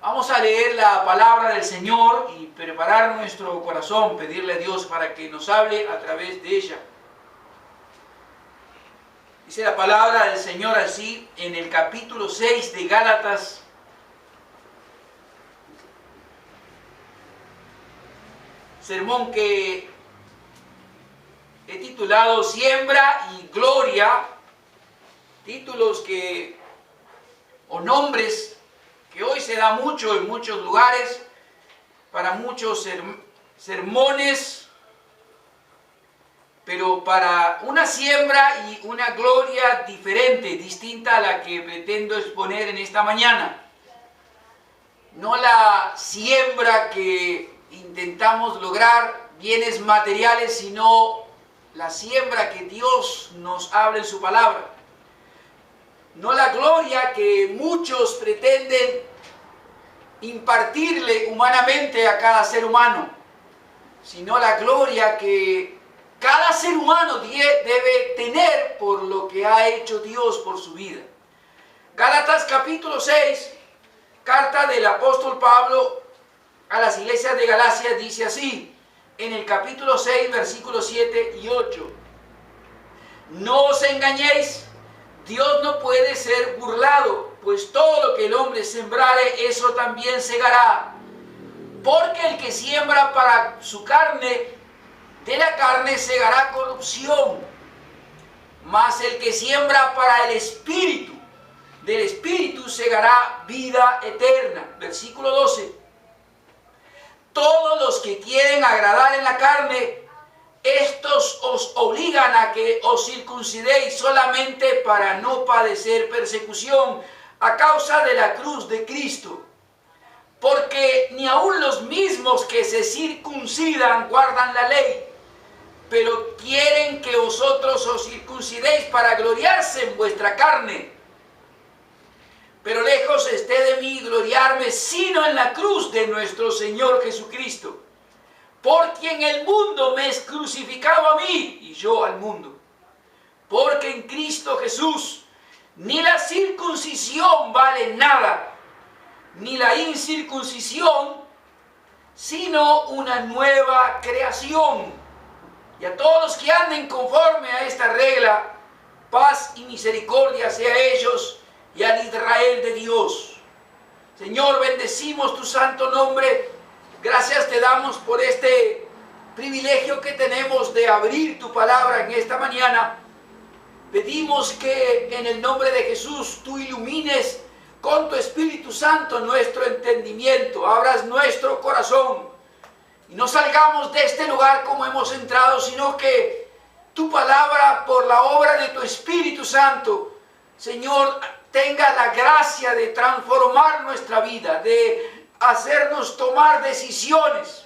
Vamos a leer la palabra del Señor y preparar nuestro corazón, pedirle a Dios para que nos hable a través de ella. Dice la palabra del Señor así en el capítulo 6 de Gálatas. Sermón que he titulado Siembra y Gloria, títulos o nombres que hoy se da mucho en muchos lugares, para muchos sermones, pero para una siembra y una gloria diferente, distinta a la que pretendo exponer en esta mañana. No la siembra que intentamos lograr bienes materiales, sino la siembra que Dios nos habla en su palabra. No la gloria que muchos pretenden impartirle humanamente a cada ser humano, sino la gloria que cada ser humano debe tener por lo que ha hecho Dios por su vida. Gálatas capítulo 6, carta del apóstol Pablo a las iglesias de Galacia, dice así, en el capítulo 6, versículos 7 y 8. No os engañéis, Dios no puede ser burlado, pues todo lo que el hombre sembrare, eso también segará. Porque el que siembra para su carne, de la carne segará corrupción. Mas el que siembra para el Espíritu, del Espíritu segará vida eterna. Versículo 12. Todos los que quieren agradar en la carne, estos os obligan a que os circuncidéis solamente para no padecer persecución a causa de la cruz de Cristo. Porque ni aun los mismos que se circuncidan guardan la ley, pero quieren que vosotros os circuncidéis para gloriarse en vuestra carne. Pero lejos esté de mí gloriarme, sino en la cruz de nuestro Señor Jesucristo, por quien el mundo me es crucificado a mí y yo al mundo. Porque en Cristo Jesús ni la circuncisión vale nada, ni la incircuncisión, sino una nueva creación. Y a todos los que anden conforme a esta regla, paz y misericordia sea a ellos y al Israel de Dios. Señor, bendecimos tu santo nombre. Gracias te damos por este privilegio que tenemos de abrir tu palabra en esta mañana. Pedimos que en el nombre de Jesús tú ilumines con tu Espíritu Santo nuestro entendimiento, abras nuestro corazón y no salgamos de este lugar como hemos entrado, sino que tu palabra, por la obra de tu Espíritu Santo, Señor, tenga la gracia de transformar nuestra vida, de hacernos tomar decisiones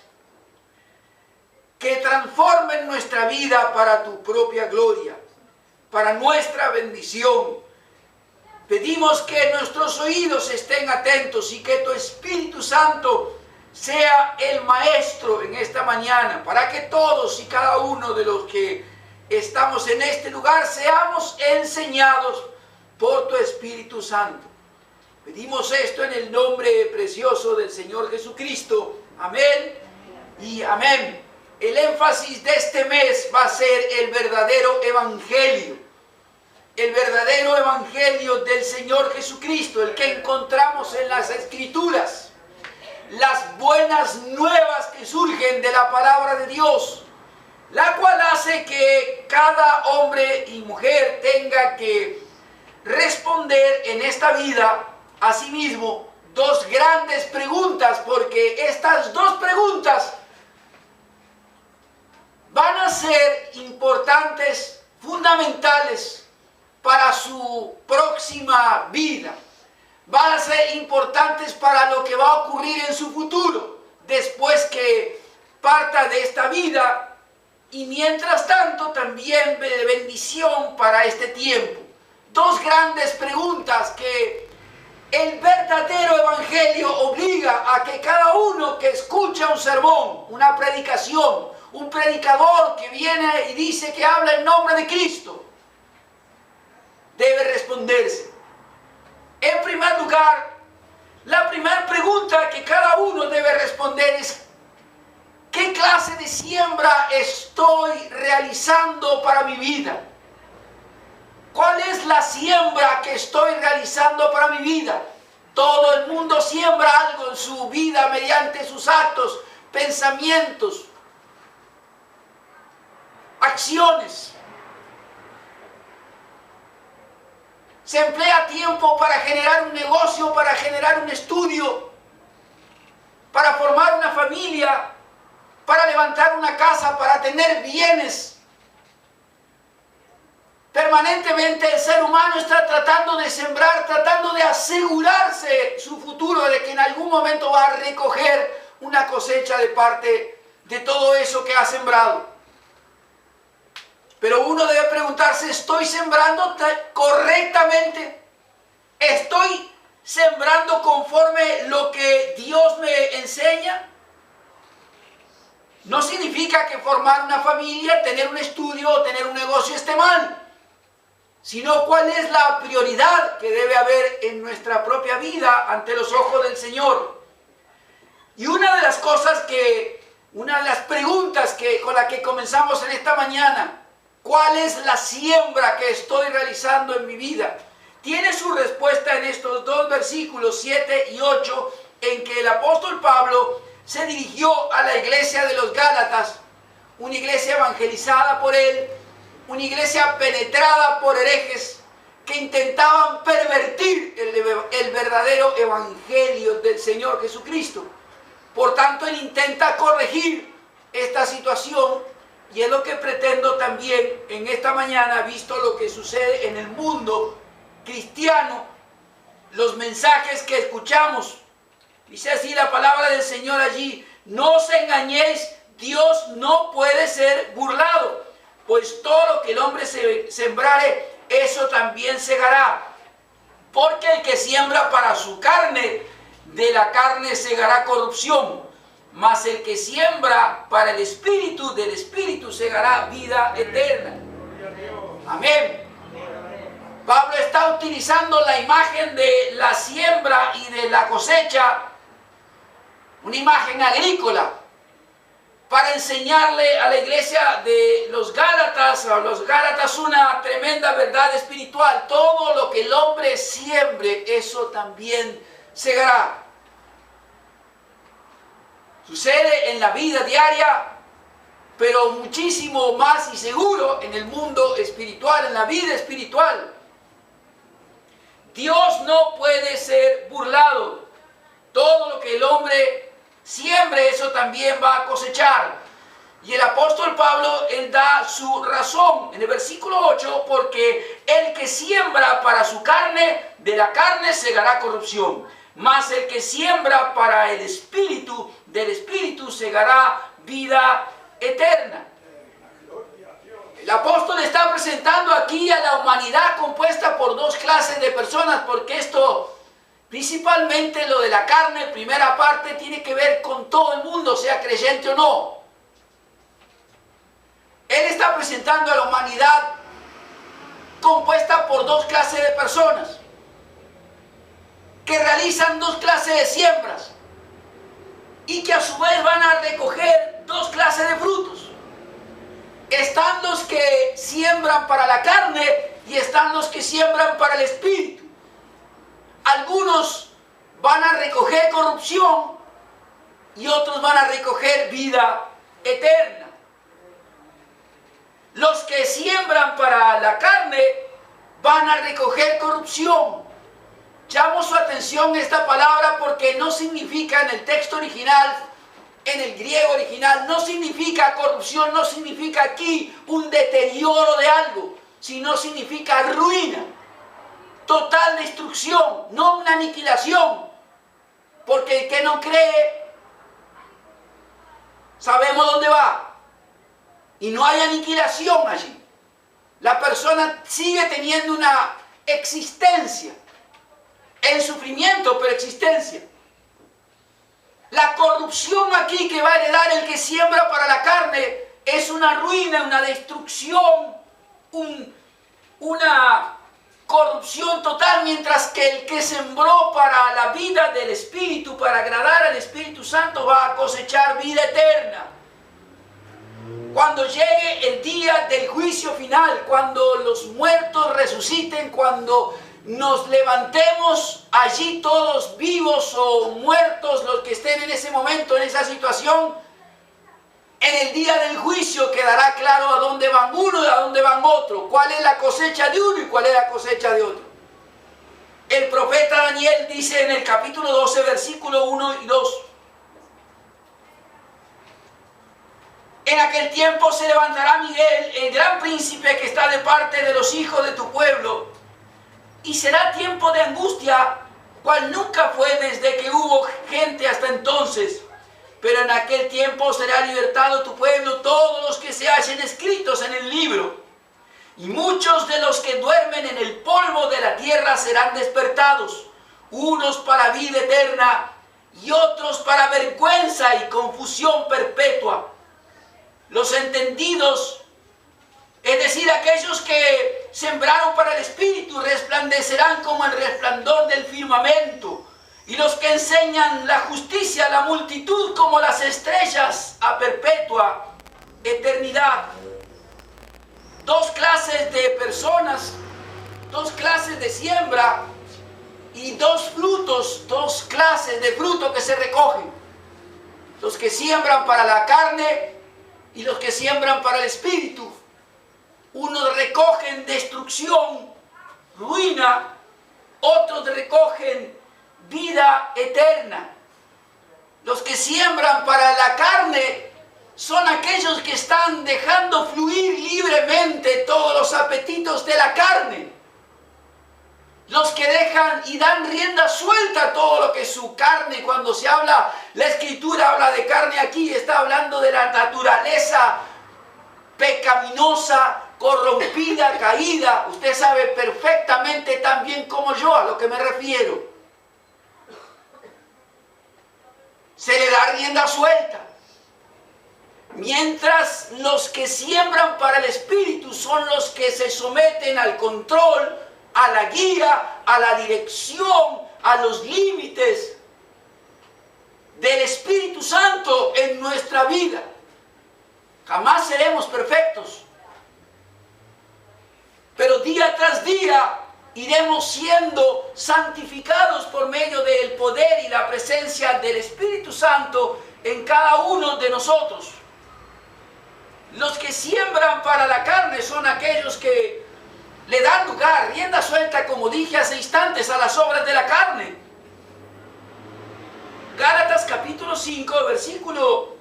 que transformen nuestra vida para tu propia gloria, para nuestra bendición. Pedimos que nuestros oídos estén atentos y que tu Espíritu Santo sea el maestro en esta mañana, para que todos y cada uno de los que estamos en este lugar seamos enseñados por tu Espíritu Santo. Pedimos esto en el nombre precioso del Señor Jesucristo. Amén y amén. El énfasis de este mes va a ser el verdadero evangelio. El verdadero evangelio del Señor Jesucristo, el que encontramos en las Escrituras. Las buenas nuevas que surgen de la palabra de Dios, la cual hace que cada hombre y mujer tenga que responder en esta vida a sí mismo dos grandes preguntas, porque estas dos preguntas van a ser importantes, fundamentales para su próxima vida. Van a ser importantes para lo que va a ocurrir en su futuro, después que parta de esta vida, y mientras tanto también de bendición para este tiempo. Dos grandes preguntas que el verdadero evangelio obliga a que cada uno que escucha un sermón, una predicación, un predicador que viene y dice que habla en nombre de Cristo, debe responderse. En primer lugar, La primera pregunta que cada uno debe responder es: ¿qué clase de siembra estoy realizando para mi vida? ¿Cuál es la siembra que estoy realizando para mi vida? Todo el mundo siembra algo en su vida mediante sus actos, pensamientos, acciones. Se emplea tiempo para generar un negocio, para generar un estudio, para formar una familia, para levantar una casa, para tener bienes. Permanentemente el ser humano está tratando de sembrar, tratando de asegurarse su futuro, de que en algún momento va a recoger una cosecha de parte de todo eso que ha sembrado. Pero uno debe preguntarse: ¿estoy sembrando correctamente? ¿Estoy sembrando conforme lo que Dios me enseña? No significa que formar una familia, tener un estudio o tener un negocio esté mal, sino cuál es la prioridad que debe haber en nuestra propia vida ante los ojos del Señor. Y una de las preguntas con la que comenzamos en esta mañana: ¿cuál es la siembra que estoy realizando en mi vida? Tiene su respuesta en estos dos versículos 7 y 8, en que el apóstol Pablo se dirigió a la iglesia de los Gálatas, una iglesia evangelizada por él, una iglesia penetrada por herejes que intentaban pervertir el verdadero evangelio del Señor Jesucristo. Por tanto, él intenta corregir esta situación, y es lo que pretendo también en esta mañana, visto lo que sucede en el mundo cristiano, los mensajes que escuchamos. Dice así la palabra del Señor allí: no os engañéis, Dios no puede ser burlado, pues todo lo que el hombre sembrare, eso también segará. Porque el que siembra para su carne, de la carne segará corrupción, mas el que siembra para el Espíritu, del Espíritu segará vida eterna. Amén. Pablo está utilizando la imagen de la siembra y de la cosecha, una imagen agrícola, para enseñarle a la iglesia de los Gálatas, una tremenda verdad espiritual. Todo lo que el hombre siembre, eso también segará. Sucede en la vida diaria, pero muchísimo más y seguro en el mundo espiritual, en la vida espiritual. Dios no puede ser burlado. Todo lo que el hombre siembre, eso también va a cosechar. Y el apóstol Pablo, él da su razón en el versículo 8: porque el que siembra para su carne, de la carne segará corrupción, mas el que siembra para el Espíritu, del Espíritu segará vida eterna. El apóstol está presentando aquí a la humanidad compuesta por dos clases de personas, porque esto, principalmente lo de la carne, primera parte, tiene que ver con todo el mundo, sea creyente o no. Él está presentando a la humanidad compuesta por dos clases de personas, que realizan dos clases de siembras, y que a su vez van a recoger dos clases de frutos. Están los que siembran para la carne y están los que siembran para el Espíritu. Algunos van a recoger corrupción y otros van a recoger vida eterna. Los que siembran para la carne van a recoger corrupción. Llamo su atención esta palabra porque no significa en el texto original, en el griego original, no significa corrupción, no significa aquí un deterioro de algo, sino significa ruina, total destrucción, no una aniquilación. Porque el que no cree, sabemos dónde va, y no hay aniquilación allí. La persona sigue teniendo una existencia, en sufrimiento, pero existencia. La corrupción aquí que va a heredar el que siembra para la carne es una ruina, una destrucción, una corrupción total, mientras que el que sembró para la vida del Espíritu, para agradar al Espíritu Santo, va a cosechar vida eterna. Cuando llegue el día del juicio final, cuando los muertos resuciten, cuando nos levantemos allí todos vivos o muertos, los que estén en ese momento, en esa situación, en el día del juicio quedará claro a dónde van uno y a dónde van otro, cuál es la cosecha de uno y cuál es la cosecha de otro. El profeta Daniel dice en el capítulo 12, versículo 1 y 2, en aquel tiempo se levantará Miguel, el gran príncipe que está de parte de los hijos de tu pueblo, y será tiempo de angustia, cual nunca fue desde que hubo gente hasta entonces. Pero en aquel tiempo será libertado tu pueblo, todos los que se hallen escritos en el libro. Y muchos de los que duermen en el polvo de la tierra serán despertados, unos para vida eterna y otros para vergüenza y confusión perpetua. Los entendidos, es decir, aquellos que sembraron para el Espíritu, resplandecerán como el resplandor del firmamento. Y los que enseñan la justicia a la multitud como las estrellas a perpetua eternidad. Dos clases de personas, dos clases de siembra y dos frutos, dos clases de fruto que se recogen. Los que siembran para la carne y los que siembran para el Espíritu. Unos recogen destrucción, ruina, otros recogen vida eterna. Los que siembran para la carne son aquellos que están dejando fluir libremente todos los apetitos de la carne. Los que dejan y dan rienda suelta a todo lo que es su carne. Cuando se habla, la Escritura habla de carne aquí, está hablando de la naturaleza pecaminosa, corrompida, caída. Usted sabe perfectamente tan bien como yo a lo que me refiero. Se le da rienda suelta. Mientras los que siembran para el Espíritu son los que se someten al control, a la guía, a la dirección, a los límites del Espíritu Santo en nuestra vida. Jamás seremos perfectos, pero día tras día iremos siendo santificados por medio del poder y la presencia del Espíritu Santo en cada uno de nosotros. Los que siembran para la carne son aquellos que le dan lugar, rienda suelta, como dije hace instantes, a las obras de la carne. Gálatas capítulo 5, versículo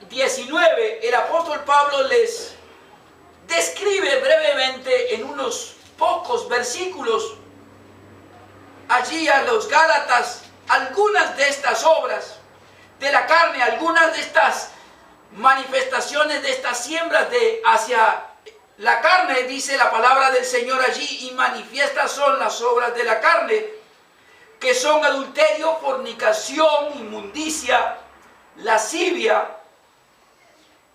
19, el apóstol Pablo les describe brevemente en unos pocos versículos allí a los Gálatas algunas de estas obras de la carne, algunas de estas manifestaciones, de estas siembras hacia la carne. Dice la palabra del Señor allí: y manifiestas son las obras de la carne, que son adulterio, fornicación, inmundicia, lascivia,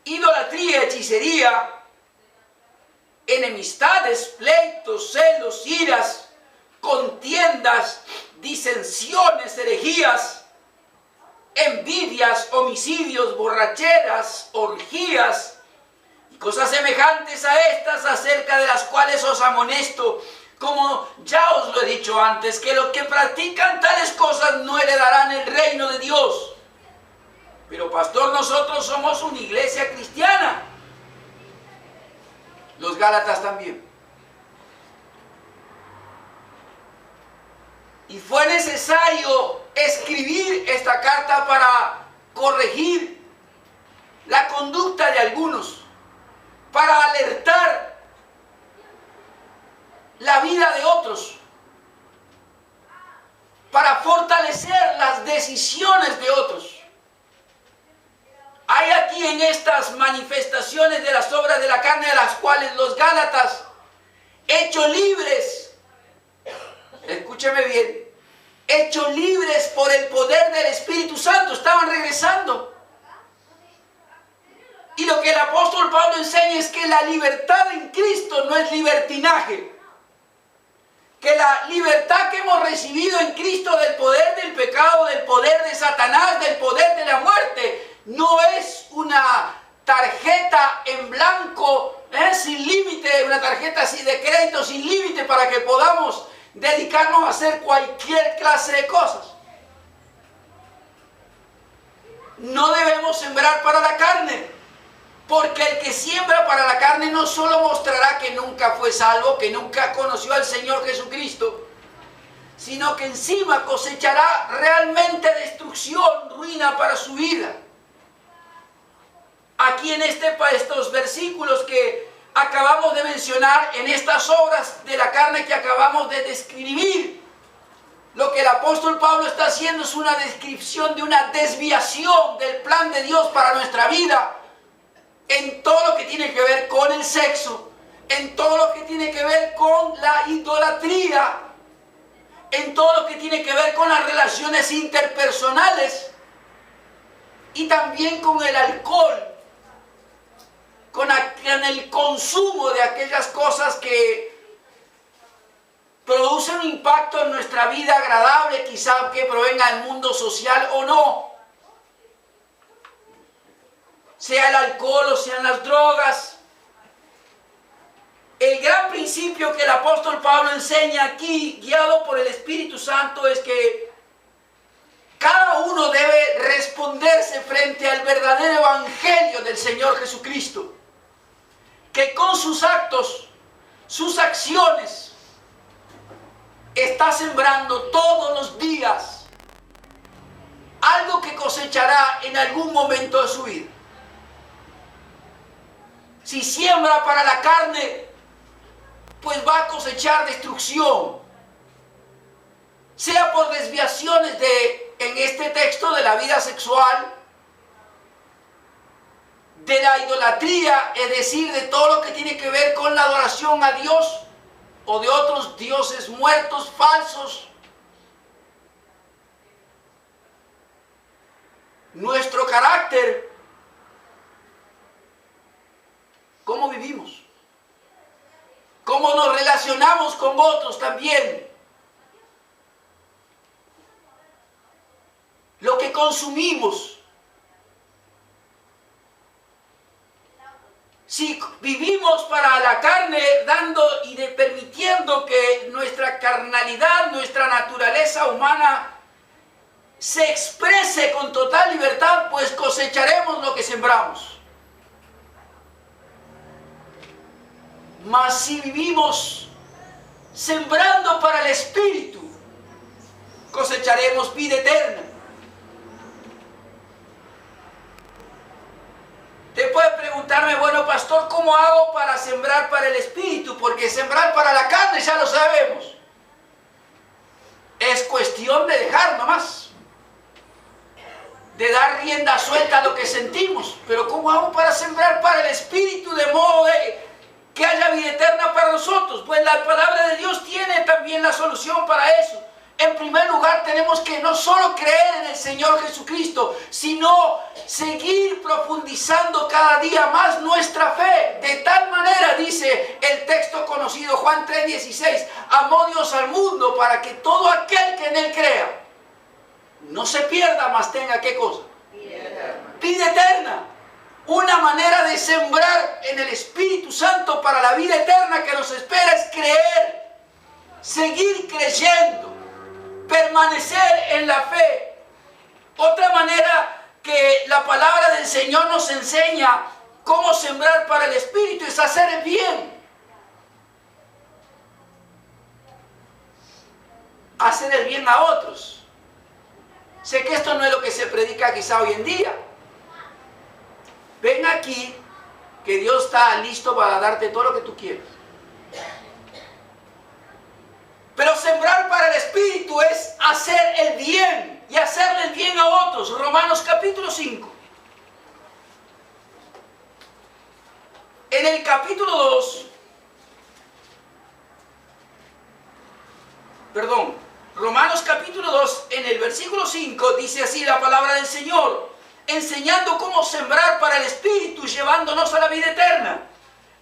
idolatría, hechicería, enemistades, pleitos, celos, iras, contiendas, disensiones, herejías, envidias, homicidios, borracheras, orgías y cosas semejantes a estas, acerca de las cuales os amonesto, como ya os lo he dicho antes, que los que practican tales cosas no heredarán el reino de Dios. Pero pastor, nosotros somos una iglesia cristiana. Los Gálatas también. Y fue necesario escribir esta carta para corregir la conducta de algunos, para alertar la vida de otros, para fortalecer las decisiones de otros. Hay aquí en estas manifestaciones de las obras de la carne, a las cuales los Gálatas, hechos libres, escúcheme bien, hechos libres por el poder del Espíritu Santo, estaban regresando. Y lo que el apóstol Pablo enseña es que la libertad en Cristo no es libertinaje. que la libertad que hemos recibido en Cristo del poder del pecado, del poder de Satanás, del poder de la muerte, no es una tarjeta en blanco, sin límite, una tarjeta así de crédito sin límite para que podamos dedicarnos a hacer cualquier clase de cosas. No debemos sembrar para la carne, porque el que siembra para la carne no solo mostrará que nunca fue salvo, que nunca conoció al Señor Jesucristo, sino que encima cosechará realmente destrucción, ruina para su vida. Aquí en estos versículos que acabamos de mencionar, en estas obras de la carne que acabamos de describir, lo que el apóstol Pablo está haciendo es una descripción de una desviación del plan de Dios para nuestra vida, en todo lo que tiene que ver con el sexo, en todo lo que tiene que ver con la idolatría, en todo lo que tiene que ver con las relaciones interpersonales y también con el alcohol, con el consumo de aquellas cosas que producen un impacto en nuestra vida agradable, quizá que provenga del mundo social o no. Sea el alcohol o sean las drogas. El gran principio que el apóstol Pablo enseña aquí, guiado por el Espíritu Santo, es que cada uno debe responderse frente al verdadero evangelio del Señor Jesucristo, que con sus actos, sus acciones, está sembrando todos los días algo que cosechará en algún momento de su vida. Si siembra para la carne, pues va a cosechar destrucción. Sea por desviaciones en este texto de la vida sexual, de la idolatría, es decir, de todo lo que tiene que ver con la adoración a Dios o de otros dioses muertos, falsos. Nuestro carácter, cómo vivimos, cómo nos relacionamos con otros también, lo que consumimos. Si vivimos para la carne, dando y permitiendo que nuestra carnalidad, nuestra naturaleza humana se exprese con total libertad, pues cosecharemos lo que sembramos. Mas si vivimos sembrando para el Espíritu, cosecharemos vida eterna. Te puede preguntarme, bueno, pastor, ¿cómo hago para sembrar para el Espíritu? Porque sembrar para la carne ya lo sabemos. Es cuestión de dejar nomás, de dar rienda suelta a lo que sentimos. Pero ¿cómo hago para sembrar para el Espíritu de modo que haya vida eterna para nosotros? Pues la palabra de Dios tiene también la solución para eso. En primer lugar, tenemos que no solo creer en el Señor Jesucristo, sino seguir profundizando cada día más nuestra fe. De tal manera, dice el texto conocido, Juan 3:16, amó Dios al mundo para que todo aquel que en Él crea no se pierda, mas tenga ¿qué cosa? Vida eterna. Vida eterna. Una manera de sembrar en el Espíritu Santo para la vida eterna que nos espera es creer, seguir creyendo, permanecer en la fe. Otra manera que la palabra del Señor nos enseña cómo sembrar para el Espíritu es hacer el bien. Hacer el bien a otros. Sé que esto no es lo que se predica quizá hoy en día. Ven aquí que Dios está listo para darte todo lo que tú quieres. Pero sembrar para el Espíritu es hacer el bien y hacerle el bien a otros. Romanos capítulo 5. En el capítulo 2, Romanos capítulo 2, en el versículo 5, dice así la palabra del Señor, enseñando cómo sembrar para el Espíritu, llevándonos a la vida eterna.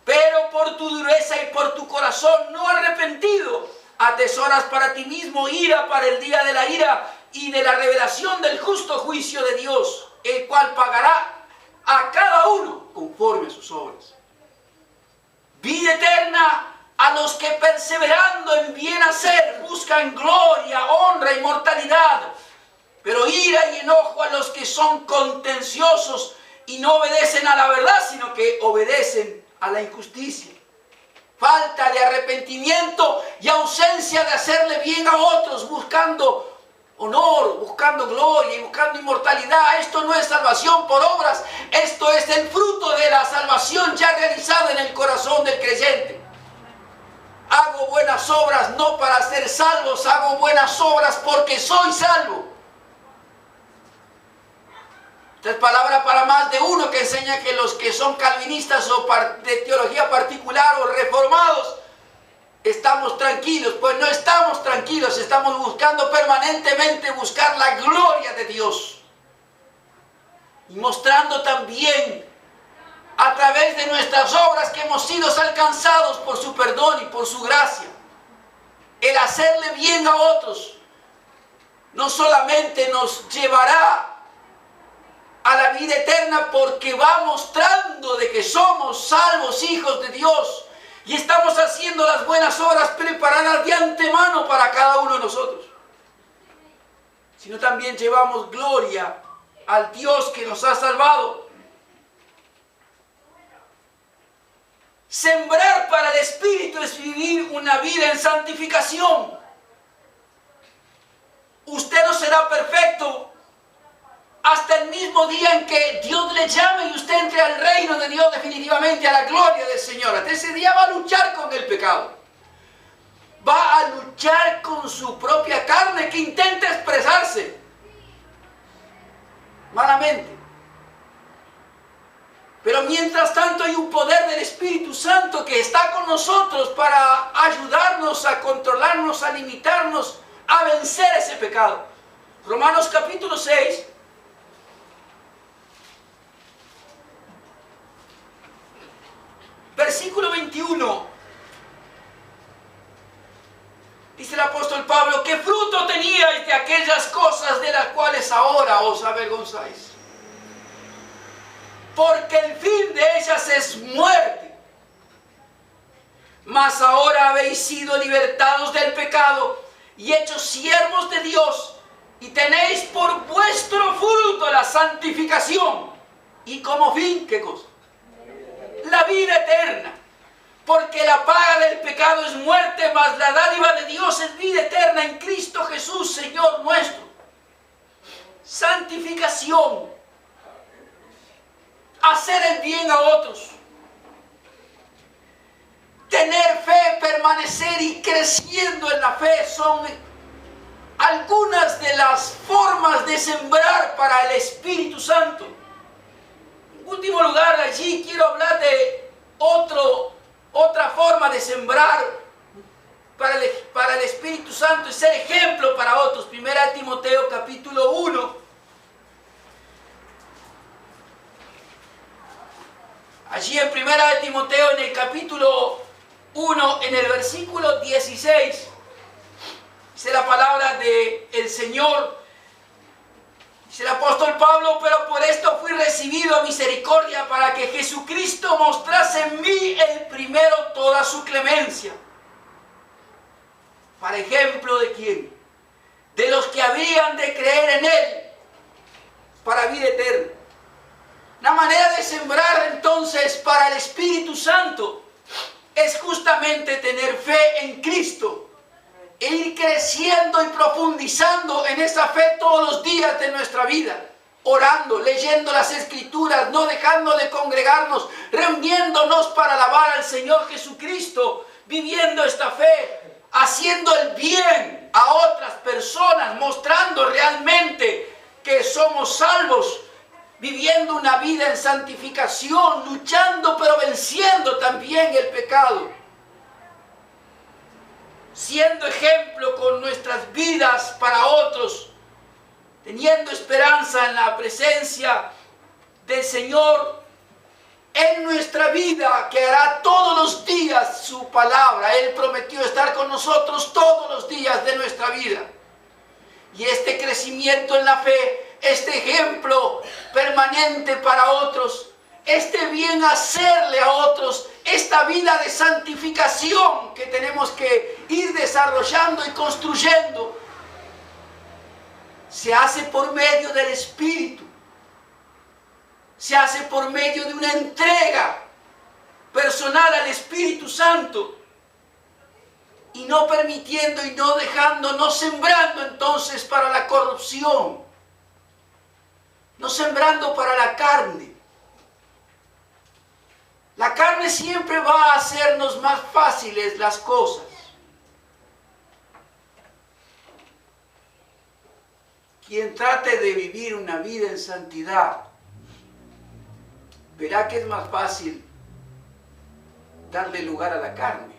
Pero por tu dureza y por tu corazón no arrepentido, Atesoras para ti mismo ira para el día de la ira y de la revelación del justo juicio de Dios, el cual pagará a cada uno conforme a sus obras. Vida eterna a los que perseverando en bien hacer buscan gloria, honra, inmortalidad, pero ira y enojo a los que son contenciosos y no obedecen a la verdad, sino que obedecen a la injusticia. Falta de arrepentimiento y ausencia de hacerle bien a otros, buscando honor, buscando gloria y buscando inmortalidad. Esto no es salvación por obras, esto es el fruto de la salvación ya realizada en el corazón del creyente. Hago buenas obras no para ser salvos, hago buenas obras porque soy salvo. Esta es palabra para más de uno que enseña que los que son calvinistas o de teología particular o reformados estamos tranquilos. Pues no estamos tranquilos, estamos buscando permanentemente buscar la gloria de Dios. Y mostrando también a través de nuestras obras que hemos sido alcanzados por su perdón y por su gracia. El hacerle bien a otros no solamente nos llevará a la vida eterna porque va mostrando de que somos salvos hijos de Dios y estamos haciendo las buenas obras preparadas de antemano para cada uno de nosotros, sino también llevamos gloria al Dios que nos ha salvado. Sembrar para el Espíritu es vivir una vida en santificación. Usted no será perfecto hasta el mismo día en que Dios le llame y usted entre al reino de Dios definitivamente, a la gloria del Señor. Hasta ese día va a luchar con el pecado. Va a luchar con su propia carne que intenta expresarse malamente. Pero mientras tanto hay un poder del Espíritu Santo que está con nosotros para ayudarnos a controlarnos, a limitarnos, a vencer ese pecado. Romanos capítulo 6. Versículo 21, dice el apóstol Pablo: ¿qué fruto teníais de aquellas cosas de las cuales ahora os avergonzáis? Porque el fin de ellas es muerte. Mas ahora habéis sido libertados del pecado y hechos siervos de Dios, y tenéis por vuestro fruto la santificación, y como fin, ¿qué cosa? La vida eterna, porque la paga del pecado es muerte, mas la dádiva de Dios es vida eterna en Cristo Jesús, Señor nuestro. Santificación, hacer el bien a otros, tener fe, permanecer y creciendo en la fe son algunas de las formas de sembrar para el Espíritu Santo. En último lugar, allí quiero hablar de otra forma de sembrar para el Espíritu Santo y ser ejemplo para otros. Primera Timoteo capítulo 1. Allí en Primera de Timoteo, en el capítulo 1, en el versículo 16, dice la palabra del Señor. Dice el apóstol Pablo: pero por esto fui recibido a misericordia, para que Jesucristo mostrase en mí el primero toda su clemencia. ¿Para ejemplo de quién? De los que habrían de creer en Él para vida eterna. Una manera de sembrar entonces para el Espíritu Santo es justamente tener fe en Cristo e ir creciendo y profundizando en esa fe todos los días de nuestra vida, orando, leyendo las Escrituras, no dejando de congregarnos, reuniéndonos para alabar al Señor Jesucristo, viviendo esta fe, haciendo el bien a otras personas, mostrando realmente que somos salvos, viviendo una vida en santificación, luchando pero venciendo también el pecado, siendo ejemplo con nuestras vidas para otros, teniendo esperanza en la presencia del Señor, en nuestra vida, que hará todos los días su palabra. Él prometió estar con nosotros todos los días de nuestra vida. Y este crecimiento en la fe, este ejemplo permanente para otros, este bien hacerle a otros, esta vida de santificación que tenemos que ir desarrollando y construyendo, se hace por medio del Espíritu. Se hace por medio de una entrega personal al Espíritu Santo. Y no permitiendo y no dejando, no sembrando entonces para la corrupción. No sembrando para la carne. La carne siempre va a hacernos más fáciles las cosas. Quien trate de vivir una vida en santidad, verá que es más fácil darle lugar a la carne.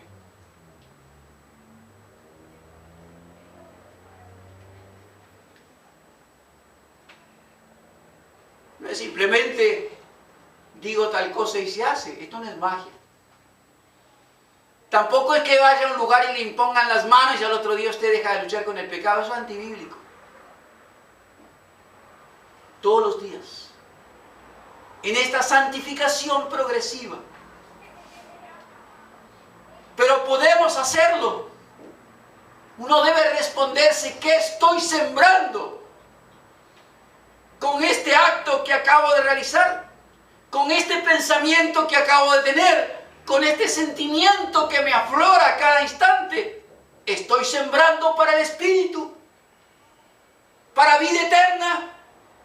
No es simplemente digo tal cosa y se hace. Esto no es magia. Tampoco es que vaya a un lugar y le impongan las manos y al otro día usted deja de luchar con el pecado. Eso es antibíblico. Todos los días. En esta santificación progresiva. Pero podemos hacerlo. Uno debe responderse: ¿qué estoy sembrando con este acto que acabo de realizar? Con este pensamiento que acabo de tener, con este sentimiento que me aflora a cada instante. ¿Estoy sembrando para el Espíritu? ¿Para vida eterna?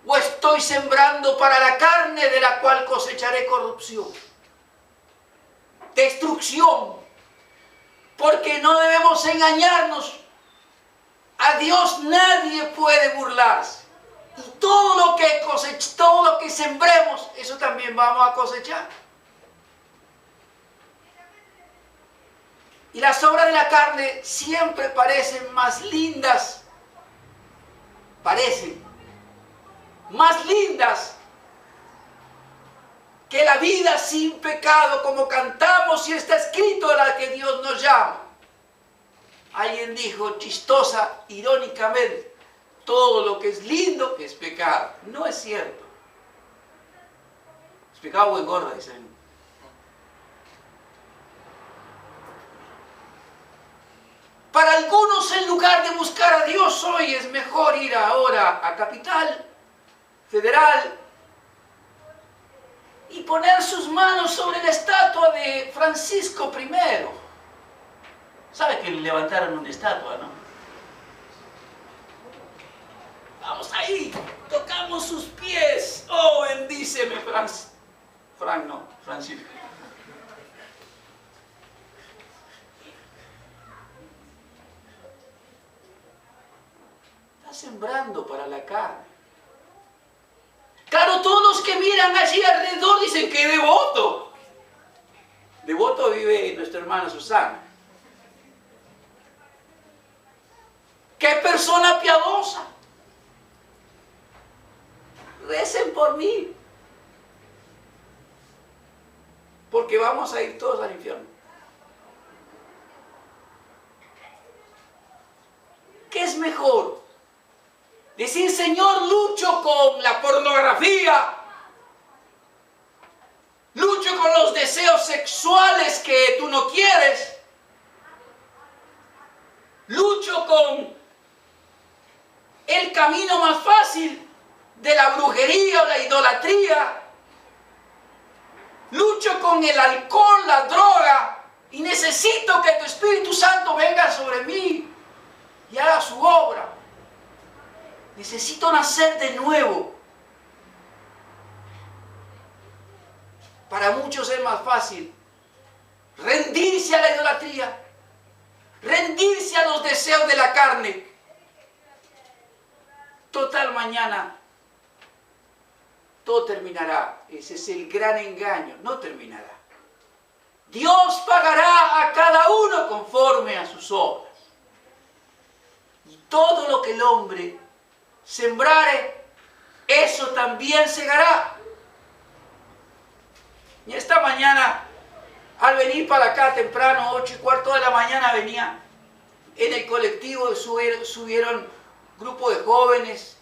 ¿O estoy sembrando para la carne, de la cual cosecharé corrupción? Destrucción. Porque no debemos engañarnos. A Dios nadie puede burlarse. Y todo lo que sembremos, eso también vamos a cosechar. Y las obras de la carne siempre parecen más lindas. Parecen más lindas que la vida sin pecado, como cantamos y está escrito, a la que Dios nos llama. Alguien dijo chistosa, irónicamente: todo lo que es lindo es pecado. No es cierto. Es pecado o engorda, dicen. Para algunos, en lugar de buscar a Dios hoy, es mejor ir ahora a Capital Federal y poner sus manos sobre la estatua de Francisco I. ¿Sabe que levantaron una estatua, no? Vamos ahí, tocamos sus pies. Oh, bendíceme, Francisco. Está sembrando para la carne. Claro, todos los que miran allí alrededor dicen: ¡qué devoto! Devoto vive nuestra hermana Susana. ¡Qué persona piadosa! Recen por mí, porque vamos a ir todos al infierno. ¿Qué es mejor? Decir: Señor, lucho con la pornografía, lucho con los deseos sexuales que tú no quieres, lucho con el camino más fácil de la brujería o la idolatría, lucho con el alcohol, la droga, y necesito que tu Espíritu Santo venga sobre mí y haga su obra. Necesito nacer de nuevo. Para muchos es más fácil rendirse a la idolatría, rendirse a los deseos de la carne. Total, mañana todo terminará. Ese es el gran engaño. No terminará. Dios pagará a cada uno conforme a sus obras. Y todo lo que el hombre sembrare, eso también segará. Y esta mañana, al venir para acá temprano, 8:15 de la mañana, venía en el colectivo, subieron grupo de jóvenes,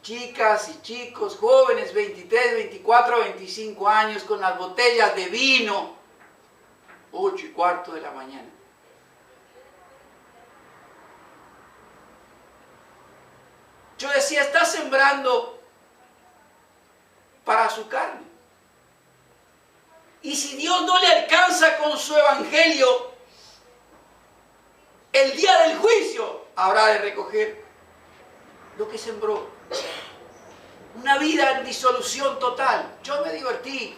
chicas y chicos, jóvenes, 23, 24, 25 años, con las botellas de vino, 8:15 de la mañana. Yo decía, está sembrando para su carne. Y si Dios no le alcanza con su evangelio, el día del juicio habrá de recoger lo que sembró. Una vida en disolución total. Yo me divertí.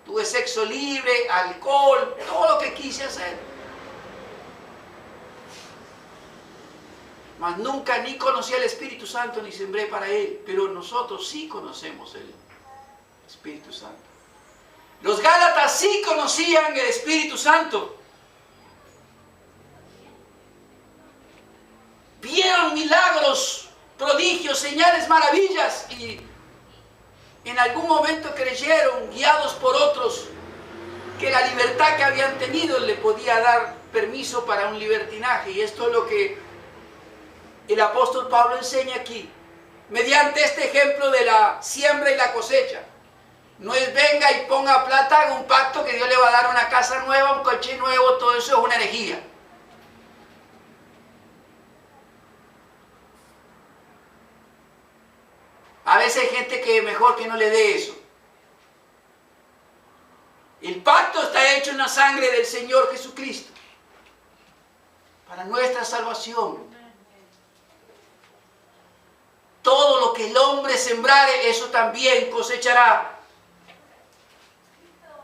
Tuve sexo libre, alcohol, todo lo que quise hacer. Mas nunca ni conocí al Espíritu Santo ni sembré para Él. Pero nosotros sí conocemos el Espíritu Santo. Los Gálatas sí conocían el Espíritu Santo. Vieron milagros, prodigios, señales, maravillas y en algún momento creyeron, guiados por otros, que la libertad que habían tenido le podía dar permiso para un libertinaje. Y esto es lo que el apóstol Pablo enseña aquí, mediante este ejemplo de la siembra y la cosecha. No es venga y ponga plata, haga un pacto que Dios le va a dar una casa nueva, un coche nuevo, todo eso es una herejía. A veces hay gente que mejor que no le dé eso. El pacto está hecho en la sangre del Señor Jesucristo para nuestra salvación. Todo lo que el hombre sembrare, eso también cosechará.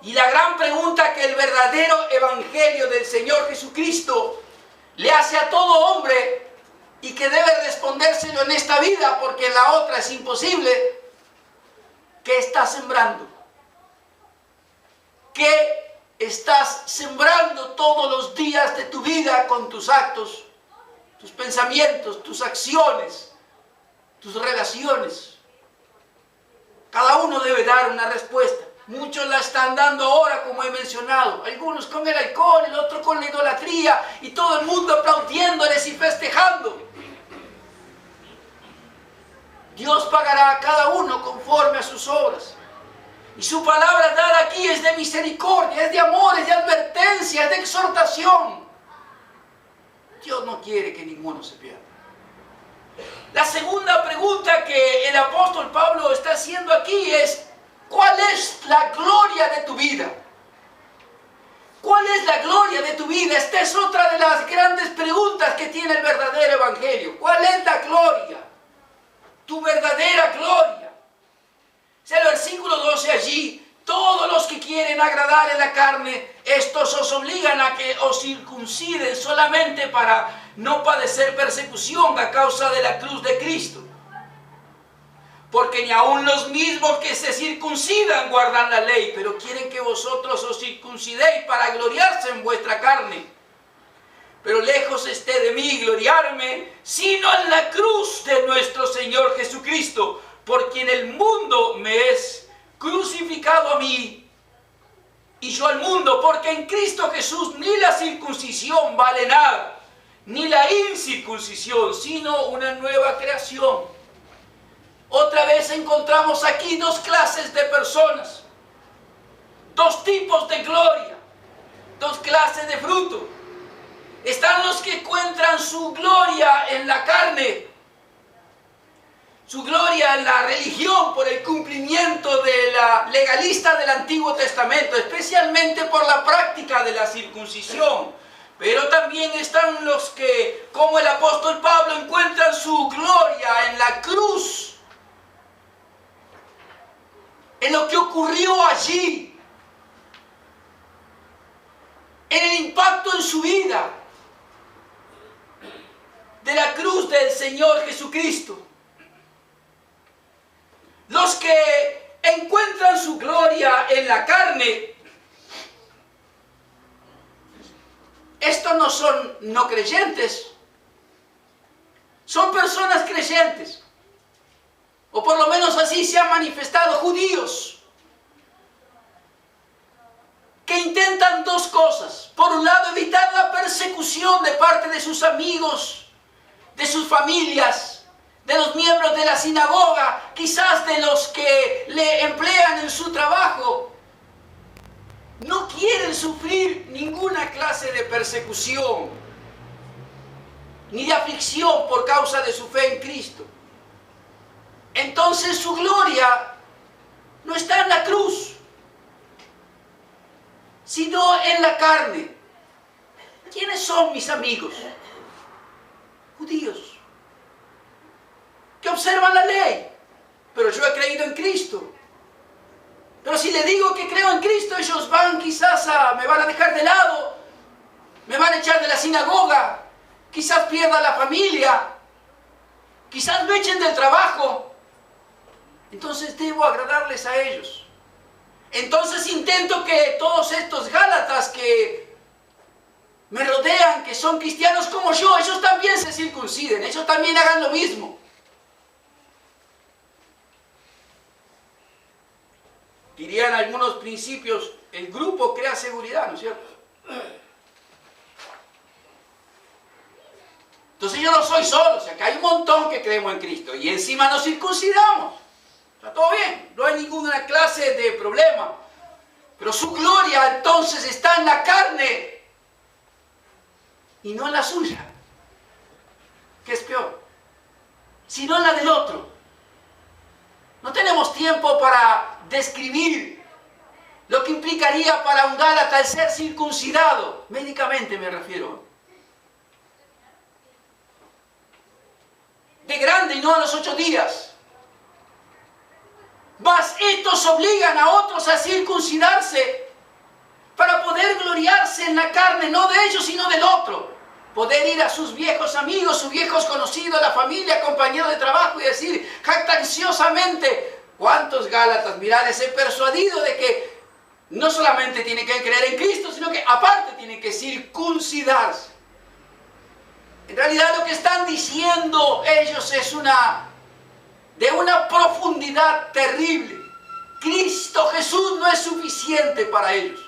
Y la gran pregunta que el verdadero evangelio del Señor Jesucristo le hace a todo hombre y que debe respondérselo en esta vida porque en la otra es imposible: ¿qué estás sembrando? ¿Qué estás sembrando todos los días de tu vida con tus actos, tus pensamientos, tus acciones, tus relaciones? Cada uno debe dar una respuesta. Muchos la están dando ahora, como he mencionado. Algunos con el alcohol, el otro con la idolatría, y todo el mundo aplaudiéndoles y festejando. Dios pagará a cada uno conforme a sus obras. Y su palabra dada aquí es de misericordia, es de amor, es de advertencia, es de exhortación. Dios no quiere que ninguno se pierda. La segunda pregunta que el apóstol Pablo está haciendo aquí es: ¿cuál es la gloria de tu vida? ¿Cuál es la gloria de tu vida? Esta es otra de las grandes preguntas que tiene el verdadero evangelio. ¿Cuál es la gloria? Tu verdadera gloria. Es el versículo 12 allí: todos los que quieren agradar en la carne, estos os obligan a que os circunciden solamente para no padecer persecución a causa de la cruz de Cristo. Porque ni aun los mismos que se circuncidan guardan la ley, pero quieren que vosotros os circuncidéis para gloriarse en vuestra carne. Pero lejos esté de mí gloriarme, sino en la cruz de nuestro Señor Jesucristo, por quien el mundo me es crucificado a mí, y yo al mundo, porque en Cristo Jesús ni la circuncisión vale nada, ni la incircuncisión, sino una nueva creación. Otra vez encontramos aquí dos clases de personas, dos tipos de gloria, dos clases de fruto. Están los que encuentran su gloria en la carne, su gloria en la religión por el cumplimiento de la legalista del Antiguo Testamento, especialmente por la práctica de la circuncisión. Pero también están los que, como el apóstol Pablo, encuentran su gloria en la cruz, en lo que ocurrió allí, en el impacto en su vida de la cruz del Señor Jesucristo. Los que encuentran su gloria en la carne, estos no son no creyentes, son personas creyentes, o por lo menos así se han manifestado, judíos, que intentan dos cosas. Por un lado, evitar la persecución de parte de sus amigos, de sus familias, de los miembros de la sinagoga, quizás de los que le emplean en su trabajo. No quieren sufrir ninguna clase de persecución ni de aflicción por causa de su fe en Cristo. Entonces su gloria no está en la cruz, sino en la carne. ¿Quiénes son mis amigos? Judíos, que observan la ley, pero yo he creído en Cristo. Pero si le digo que creo en Cristo, ellos me van a dejar de lado, me van a echar de la sinagoga, quizás pierda la familia, quizás me echen del trabajo. Entonces debo agradarles a ellos. Entonces intento que todos estos gálatas que me rodean, que son cristianos como yo, ellos también se circunciden, ellos también hagan lo mismo. Dirían algunos principios, el grupo crea seguridad, ¿no es cierto? Entonces yo no soy solo, o sea que hay un montón que creemos en Cristo y encima nos circuncidamos. Está todo bien, no hay ninguna clase de problema. Pero su gloria entonces está en la carne y no en la suya. ¿Qué es peor? Sino en la del otro. No tenemos tiempo para describir lo que implicaría para un gálata el ser circuncidado, médicamente me refiero. De grande y no a los 8 días. Mas estos obligan a otros a circuncidarse para poder gloriarse en la carne, no de ellos sino del otro. Poder ir a sus viejos amigos, sus viejos conocidos, la familia, compañeros de trabajo y decir jactanciosamente: ¿cuántos gálatas, mirad, les he persuadido de que no solamente tienen que creer en Cristo, sino que aparte tienen que circuncidarse? En realidad lo que están diciendo ellos es de una profundidad terrible. Cristo Jesús no es suficiente para ellos.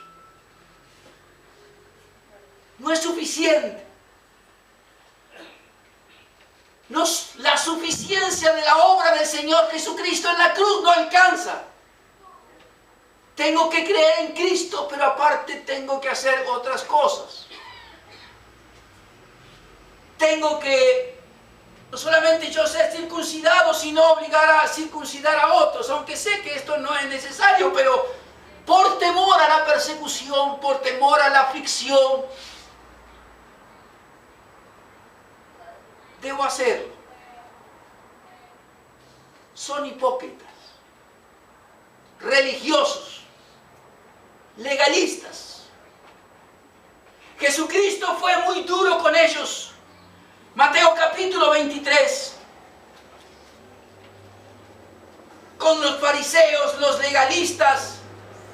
No es suficiente. La suficiencia de la obra del Señor Jesucristo en la cruz no alcanza. Tengo que creer en Cristo, pero aparte tengo que hacer otras cosas. Tengo que no solamente yo ser circuncidado, sino obligar a circuncidar a otros, aunque sé que esto no es necesario, pero por temor a la persecución, por temor a la aflicción, debo hacerlo. Son hipócritas, religiosos, legalistas. Jesucristo fue muy duro con ellos. Mateo capítulo 23. Con los fariseos, los legalistas,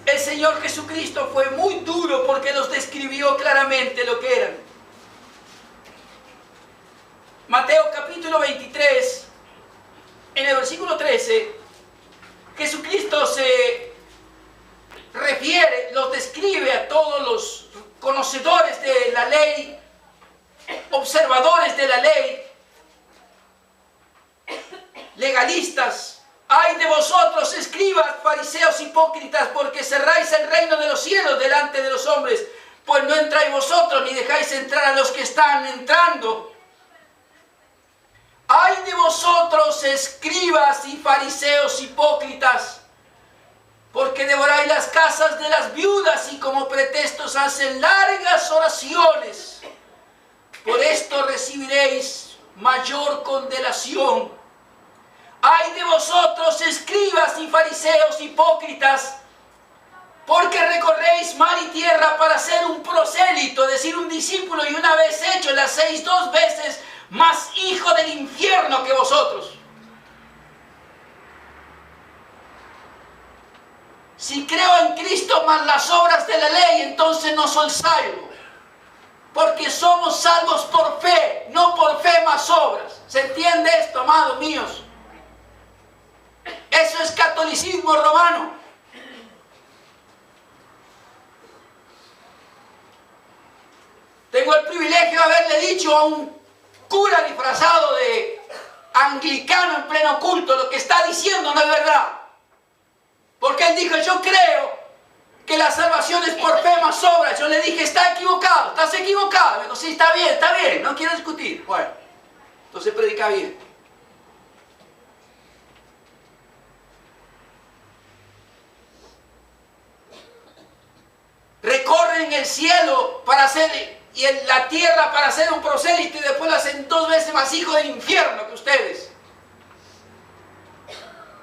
el Señor Jesucristo fue muy duro porque los describió claramente lo que eran. Mateo capítulo 23, en el versículo 13, Jesucristo se refiere, los describe a todos los conocedores de la ley, observadores de la ley, legalistas. ¡Ay de vosotros, escribas, fariseos hipócritas, porque cerráis el reino de los cielos delante de los hombres, pues no entráis vosotros ni dejáis entrar a los que están entrando! ¡Ay de vosotros, escribas y fariseos hipócritas! Porque devoráis las casas de las viudas y como pretextos hacen largas oraciones. Por esto recibiréis mayor condenación. ¡Ay de vosotros, escribas y fariseos hipócritas! Porque recorréis mar y tierra para ser un prosélito, es decir, un discípulo, y una vez hecho le hacéis 2 veces más hijo del infierno que vosotros. Si creo en Cristo más las obras de la ley, entonces no soy salvo. Porque somos salvos por fe, no por fe más obras. ¿Se entiende esto, amados míos? Eso es catolicismo romano. escucho a un cura disfrazado de anglicano en pleno culto, lo que está diciendo no es verdad. Porque él dijo, yo creo que la salvación es por fe más obras. Yo le dije, está equivocado, estás equivocado. Me dijo, sí, está bien, no quiero discutir. Bueno, entonces predica bien. Recorren el cielo para hacer, y en la tierra para ser un prosélito, y después lo hacen 2 veces más hijo del infierno que ustedes.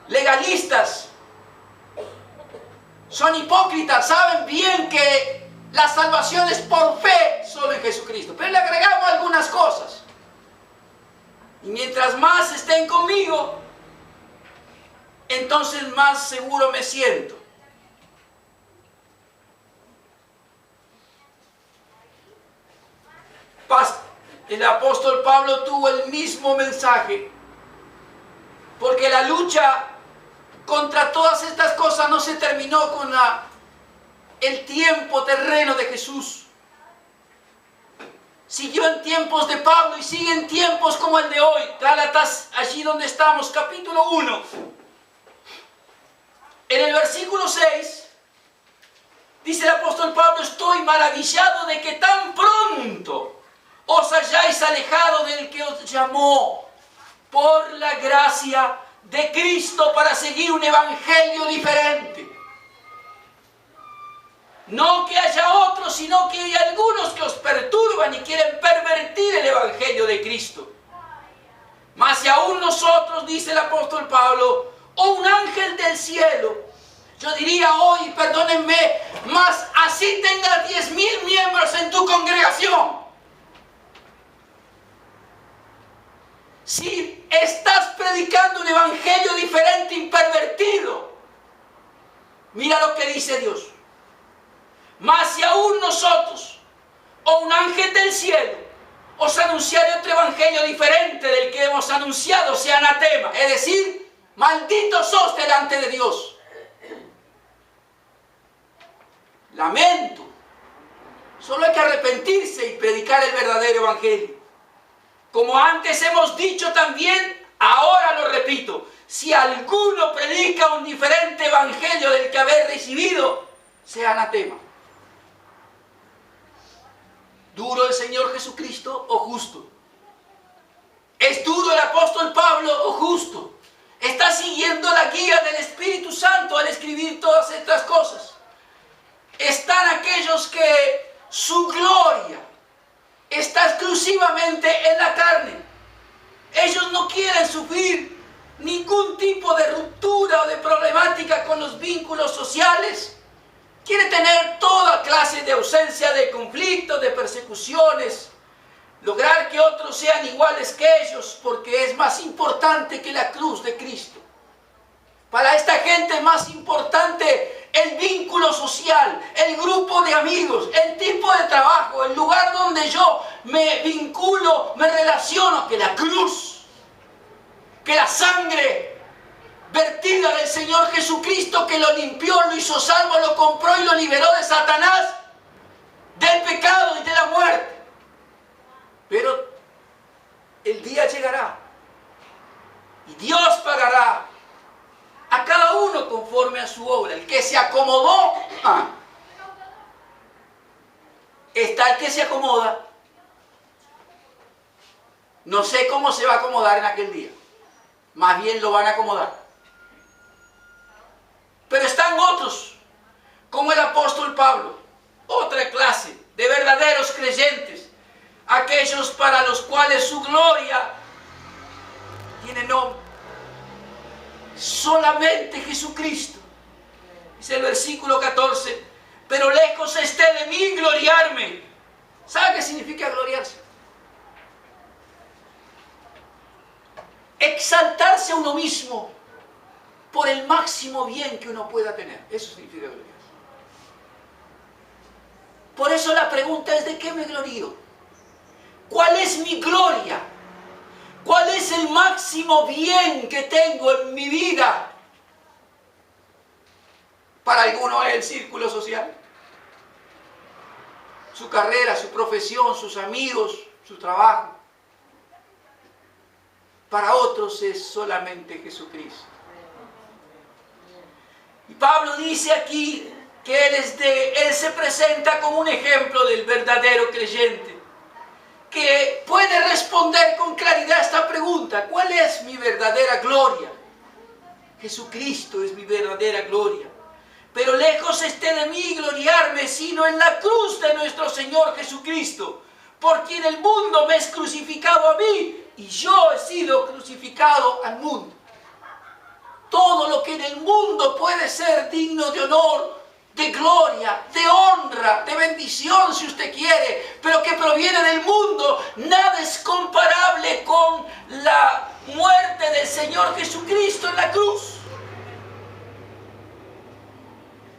Legalistas. Son hipócritas, saben bien que la salvación es por fe solo en Jesucristo. Pero le agregamos algunas cosas. Y mientras más estén conmigo, entonces más seguro me siento. El apóstol Pablo tuvo el mismo mensaje, porque la lucha contra todas estas cosas no se terminó con el tiempo terreno de Jesús. Siguió en tiempos de Pablo y sigue en tiempos como el de hoy. Gálatas, allí donde estamos, capítulo 1. En el versículo 6, dice el apóstol Pablo, estoy maravillado de que tan pronto os hayáis alejado del que os llamó por la gracia de Cristo para seguir un evangelio diferente. No que haya otros, sino que hay algunos que os perturban y quieren pervertir el evangelio de Cristo. Mas si aún nosotros, dice el apóstol Pablo, o un ángel del cielo, yo diría hoy, perdónenme, mas así tengas 10,000 miembros en tu congregación. Si estás predicando un evangelio diferente y pervertido, mira lo que dice Dios. Mas si aún nosotros, o un ángel del cielo, os anunciare otro evangelio diferente del que hemos anunciado, sea anatema. Es decir, maldito sos delante de Dios. Lamento. Solo hay que arrepentirse y predicar el verdadero evangelio. Como antes hemos dicho también, ahora lo repito, si alguno predica un diferente evangelio del que habéis recibido, sea anatema. ¿Duro el Señor Jesucristo o justo? ¿Es duro el apóstol Pablo o justo? ¿Está siguiendo la guía del Espíritu Santo al escribir todas estas cosas? Están aquellos que su gloria está exclusivamente en la carne. Ellos no quieren sufrir ningún tipo de ruptura o de problemática con los vínculos sociales. Quieren tener toda clase de ausencia de conflictos, de persecuciones, lograr que otros sean iguales que ellos, porque es más importante que la cruz de Cristo. Para esta gente es más importante el vínculo social, el grupo de amigos, el tipo de trabajo, el lugar donde yo me vinculo, me relaciono, que la cruz, que la sangre vertida del Señor Jesucristo, que lo limpió, lo hizo salvo, lo compró y lo liberó de Satanás, del pecado y de la muerte. Pero el día llegará y Dios pagará a cada uno conforme a su obra. El que se acomodó, está el que se acomoda. No sé cómo se va a acomodar en aquel día. Más bien lo van a acomodar. Pero están otros, como el apóstol Pablo, otra clase de verdaderos creyentes, aquellos para los cuales su gloria tiene nombre. Solamente Jesucristo. Dice el versículo 14, pero lejos esté de mí gloriarme. ¿Sabe qué significa gloriarse? Exaltarse a uno mismo por el máximo bien que uno pueda tener. Eso significa gloriarse. Por eso la pregunta es: ¿de qué me glorío? ¿Cuál es mi gloria? ¿Cuál es el máximo bien que tengo en mi vida? Para algunos es el círculo social, su carrera, su profesión, sus amigos, su trabajo. Para otros es solamente Jesucristo. Y Pablo dice aquí que él se presenta como un ejemplo del verdadero creyente, que puede responder con claridad a esta pregunta: ¿cuál es mi verdadera gloria? Jesucristo es mi verdadera gloria. Pero lejos esté de mí gloriarme, sino en la cruz de nuestro Señor Jesucristo, por quien el mundo me es crucificado a mí y yo he sido crucificado al mundo. Todo lo que en el mundo puede ser digno de honor, de gloria, de honra, de bendición, si usted quiere, pero que proviene del mundo, nada es comparable con la muerte del Señor Jesucristo en la cruz.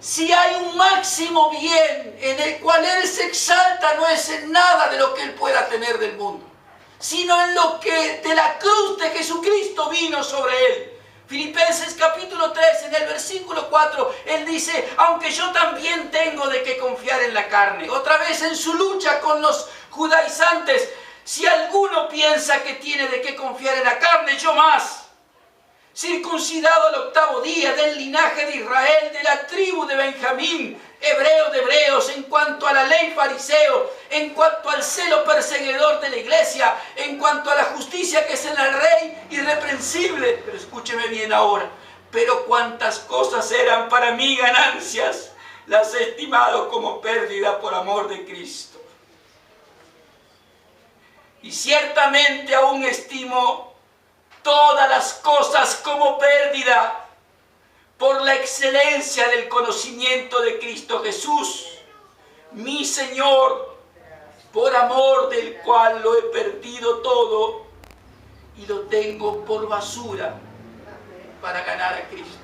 Si hay un máximo bien en el cual Él se exalta, no es en nada de lo que Él pueda tener del mundo, sino en lo que de la cruz de Jesucristo vino sobre Él. Filipenses capítulo 3, en el versículo 4, Él dice: aunque yo también tengo de qué confiar en la carne. Otra vez en su lucha con los judaizantes: si alguno piensa que tiene de qué confiar en la carne, yo más. Circuncidado al 8º día, del linaje de Israel, de la tribu de Benjamín, hebreo de hebreos, en cuanto a la ley fariseo, en cuanto al celo perseguidor de la iglesia, en cuanto a la justicia que es en el rey, irreprensible. Pero escúcheme bien ahora: pero cuantas cosas eran para mí ganancias, las he estimado como pérdida por amor de Cristo. Y ciertamente aún estimo todas las cosas como pérdida por la excelencia del conocimiento de Cristo Jesús, mi Señor, por amor del cual lo he perdido todo y lo tengo por basura para ganar a Cristo.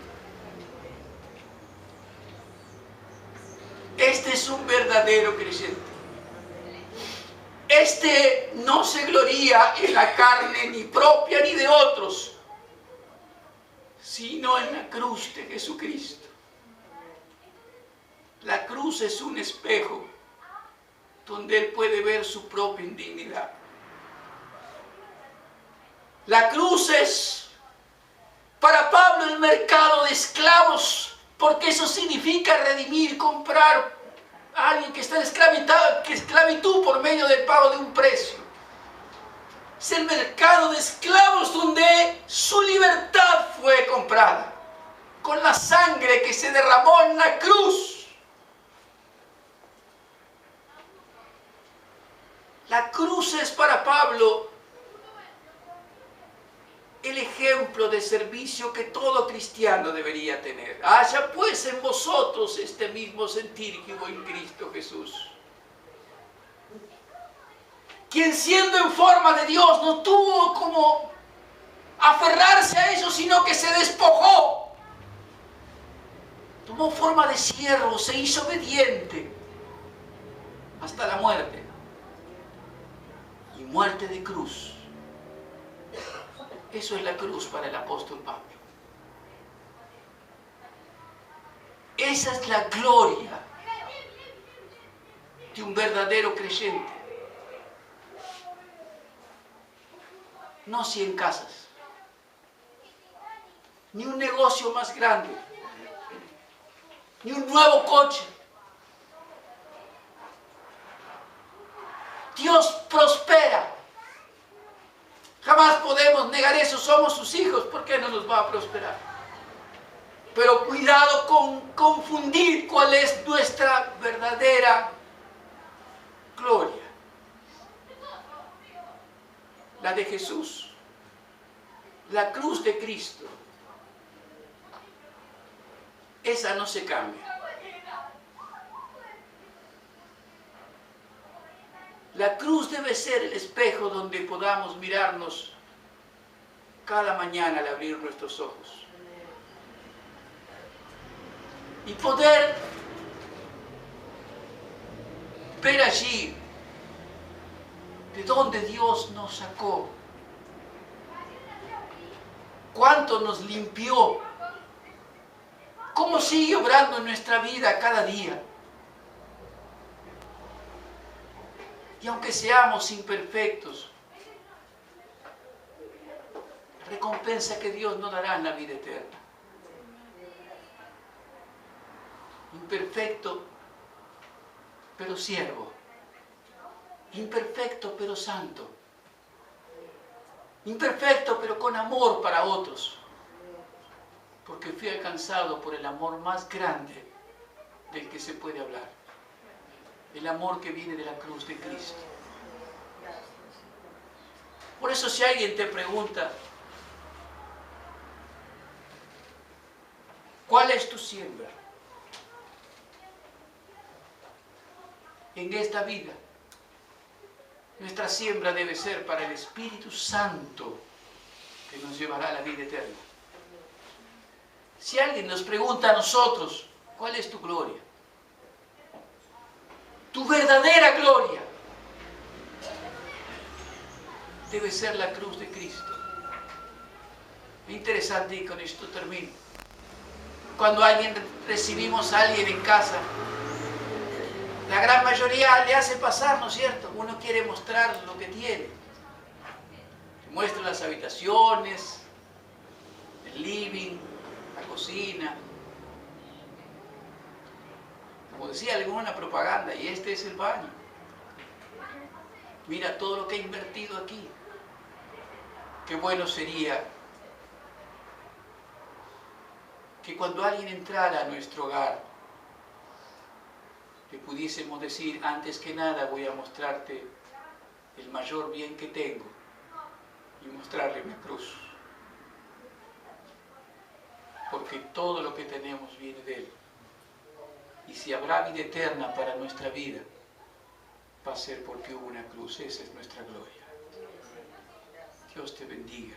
Este es un verdadero creyente. Este no se gloría en la carne ni propia ni de otros, sino en la cruz de Jesucristo. La cruz es un espejo donde Él puede ver su propia indignidad. La cruz es para Pablo el mercado de esclavos, porque eso significa redimir, comprar a alguien que está en esclavitud por medio del pago de un precio. Es el mercado de esclavos donde su libertad fue comprada con la sangre que se derramó en la cruz. La cruz es para Pablo el ejemplo de servicio que todo cristiano debería tener. Haya pues en vosotros este mismo sentir que hubo en Cristo Jesús, quien siendo en forma de Dios no tuvo como aferrarse a eso, sino que se despojó. Tomó forma de siervo, se hizo obediente hasta la muerte, y muerte de cruz. Eso es la cruz para el apóstol Pablo. Esa es la gloria de un verdadero creyente. No 100 casas, ni un negocio más grande, ni un nuevo coche. Dios prospera. Jamás podemos negar eso, somos sus hijos, ¿por qué no nos va a prosperar? Pero cuidado con confundir cuál es nuestra verdadera gloria. La de Jesús, la cruz de Cristo, esa no se cambia. La cruz debe ser el espejo donde podamos mirarnos cada mañana al abrir nuestros ojos y poder ver allí de dónde Dios nos sacó, cuánto nos limpió, cómo sigue obrando en nuestra vida cada día. Y aunque seamos imperfectos, la recompensa que Dios nos dará en la vida eterna. Imperfecto, pero siervo. Imperfecto, pero santo. Imperfecto, pero con amor para otros. Porque fui alcanzado por el amor más grande del que se puede hablar. El amor que viene de la cruz de Cristo. Por eso si alguien te pregunta, ¿cuál es tu siembra en esta vida? Nuestra siembra debe ser para el Espíritu Santo que nos llevará a la vida eterna. Si alguien nos pregunta a nosotros, ¿cuál es tu gloria? Tu verdadera gloria debe ser la cruz de Cristo. Interesante, y con esto termino. Cuando recibimos a alguien en casa, la gran mayoría le hace pasar, ¿no es cierto? Uno quiere mostrar lo que tiene. Muestra las habitaciones, el living, la cocina. Como decía alguna propaganda, y este es el baño. Mira todo lo que he invertido aquí. Qué bueno sería que cuando alguien entrara a nuestro hogar, le pudiésemos decir, antes que nada voy a mostrarte el mayor bien que tengo y mostrarle mi cruz. Porque todo lo que tenemos viene de Él. Y si habrá vida eterna para nuestra vida, va a ser porque hubo una cruz. Esa es nuestra gloria. Dios te bendiga.